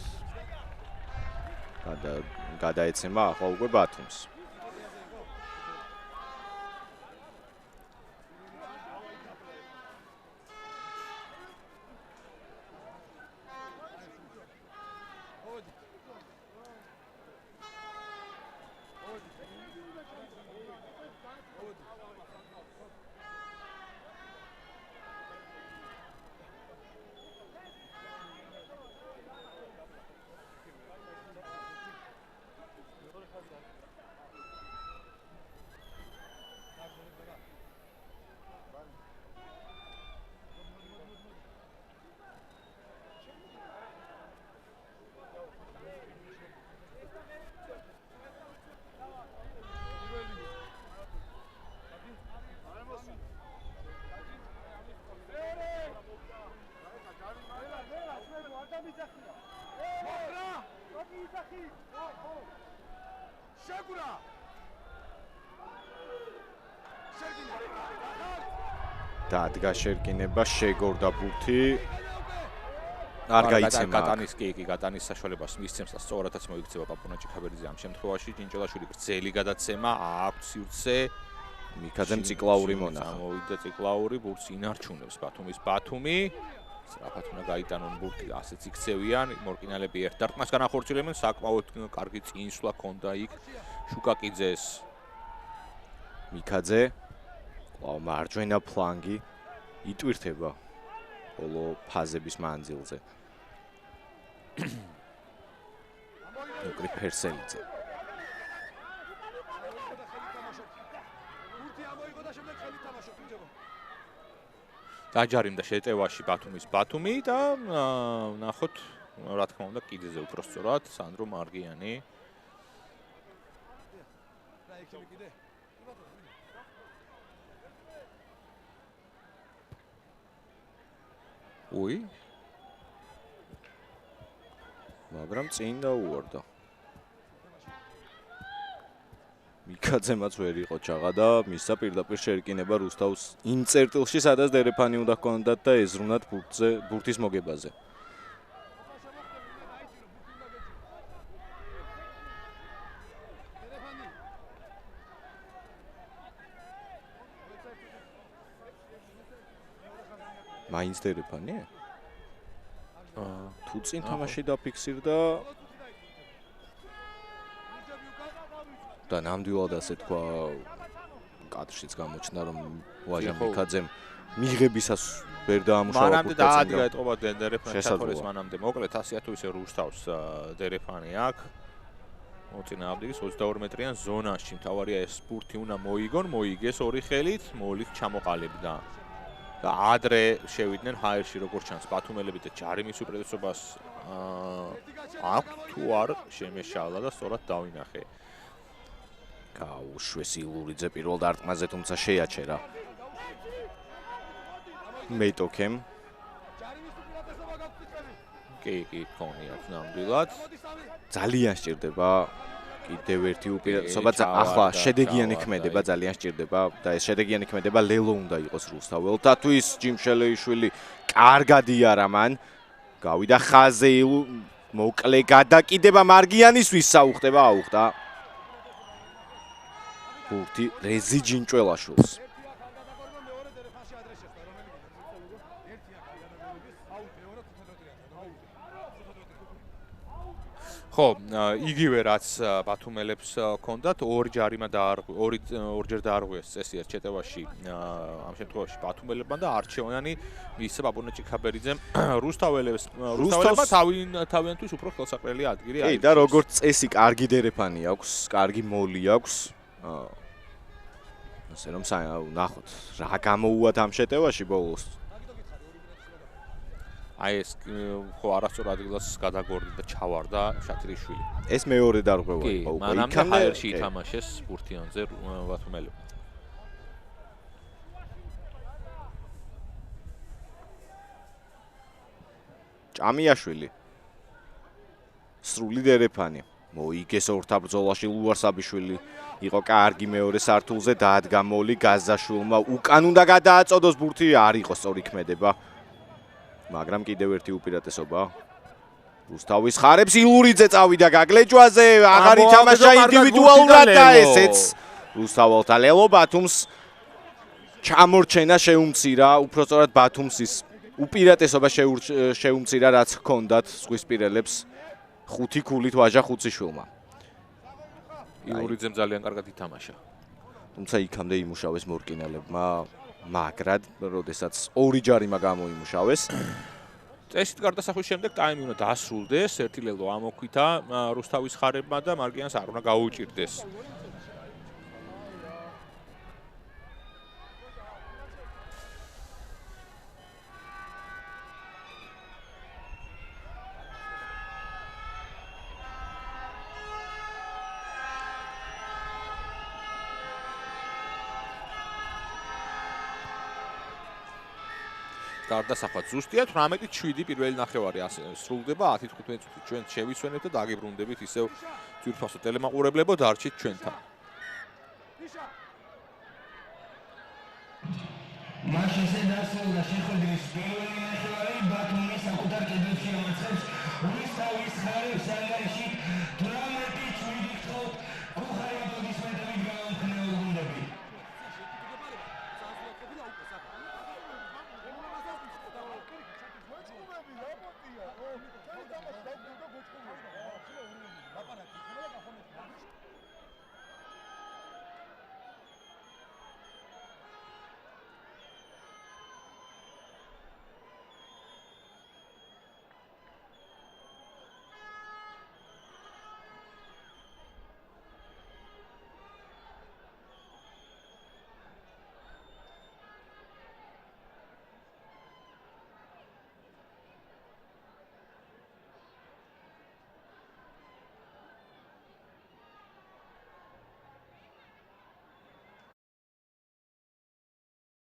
გადაეცემა ახლა უკვე ბათუმს. დადგა შერკინება, შეგორდა ბურთი. არ გაიცემა. გატანის საშუალებას მისცემს და სწორადაც მოიქცევა პაპუნა ჭიქაბერიძე ამ შემთხვევაში. ჭინჭელაშვილი გრძელი გადაცემა აქვს სივრცე. მიქაძემ ციკლაური მონახა. მოვიდა ციკლაური, ბურთს ინარჩუნებს ბათუმი. სწრაფად უნდა გაიტანონ ბურთი, ასეც იქცევიან. მორკინალები ერთ დარტყმას განახორციელებენ, საკმაოდ კარგი წინსვლა ჰქონდა იქ შუკაკიძეს მიქაძე კვლავ მარჯვენა ფლანგი იტვირთება ბოლო ფაზების მანძილზე ნუკრი ფერსელიძე დაჯარიმდა შეტევაში ბათუმის ბათუმი და ნახოთ რა თქმა უნდა კიდეზე უფრო სწორად სანდრო მარგიანი უი მაგრამ წინ დაუვარდა მიქაძემაც ვერ იყო ჩაღა და მისცა პირდაპირ შეერკინება რუსთავს იმ წერტილში სადაც დერეფანი უნდა ჰქონდათ და ეზრუნათ ბურთის მოგებაზე მაინც დერეფანია? თუ წინ თამაში დაფიქსირდა და ნამდვილად ასე თქვა კადრშიც გამოჩნდა რომ ვაჟა მიქაძემ მიღებისას ვერ დაამუშავა მანამდე დაადგა ეტყობა დერეფანი ჩათვალეს მანამდე მოკლედ 100 თუ ისე რუსთავს დერეფანი აქვს მოწინააღმდეგის 22 მეტრიან ზონაში მთავარია ეს სპურთი უნდა მოიგონ მოიგეს ორი ხელით მოლით ჩამოყალიბდა და ადრე შევიდნენ ჰაერში როგორც ჩანს ბათუმელები და ჯარიმის უპირატესობას აქვს თუ არ შემეშალა და სწორად დავინახე გაუშვეს ილურიძე პირველ დარტყმაზე თუმცა შეაჩერა მეტოქემ კი ქონიათ ნამდვილად ძალიან სჭირდება კიდევ ერთი უპირატესობა ახლა შედეგიანი ქმედება ძალიან სჭირდება და ეს შედეგიანი ქმედება ლელო უნდა იყოს რუსთაველთათვის ჯიმშელეიშვილი კარგად იარა მან გავიდა ხაზე მოკლე გადაკიდება მარგიანისთვის საუხდება აუხდა ბურთი რეზი ჯინჭველაშვილს ხო, იგივე რაც ბათუმელებს ჰქონდათ, ორჯერ დაარღვიეს წესიერ ჩეტევაში ამ შემთხვევაში ბათუმელებმა და არჩევანი მისცა ბაბუნა ჭიქაბერიძემ რუსთაველებმა თავიანთვის უფრო ხელსაყრელი ადგილი აიღეს. კი და როგორც წესი კარგი დერეფანი აქვს, კარგი მოლი აქვს. ასე რომ ნახოთ რა გამოუვათ ამ შეტევაში ბოლოს. აი ეს ხო არასწორ ადგილას გადაგორდა და ჩავარდა შათრიშვილი. ეს მეორე დარღვევა იყო უკვე. მანამდე ჰაერში ითამაშეს ბურთიანზე ბათუმელებმა. ჭამიაშვილი. სრული დერეფანი. მოიგეს ორთაბრძოლაში ლუარსაბიშვილი იყო კარგი მეორე სართულზე დაადგა მოლი გაზაშვილმა უკან უნდა გადააწოდოს ბურთი არ იყო სწორი ქმედება. მაგრამ კიდევ ერთი უპირატესობა რუსთავის ხარებს ილურიძე წავიდა გაგლეჯვაზე აღარ ითამაშა ინდივიდუალურად და ესეც რუსთაველთა ლელო ბათუმს ჩამორჩენა შეუმცირა უფრო სწორად ბათუმს ის უპირატესობა შეუმცირა რაც ჰქონდათ ზღვისპირელებს 5 ქულით ვაჟა ხუციშვილმა ილურიძემ ძალიან კარგად ითამაშა თუმცა იქამდე იმუშავეს მორკინელებმა მაგრად, როდესაც ორი ჯარიმა გამოიმუშავეს. წესით გარდასახვის შემდეგ ტაიმი უნდა დასრულდეს, ერთი ლელო ამოქვითა რუსთავის ხარებმა და მარგიანს არ უნდა გაუჭირდეს. გარდასახვა ზუსტია 18-7 პირველი ნახევარი ასე სრულდება 10-15 წუთი ჩვენ შევისვენებთ და დაგიბრუნდებით ისევ ძვირფასო ტელემაყურებლებო დარჩით ჩვენთან მაშინზე დასრულდა შეხვედრის პირველი ნახევარი ბათუმის საკუთარ კედელში ამაცხებს რუსთავის ხარებს ანგარიში 18-7 გთხოვთ უხარი აპლოდისმენტებით გამომხნეულ გუნდები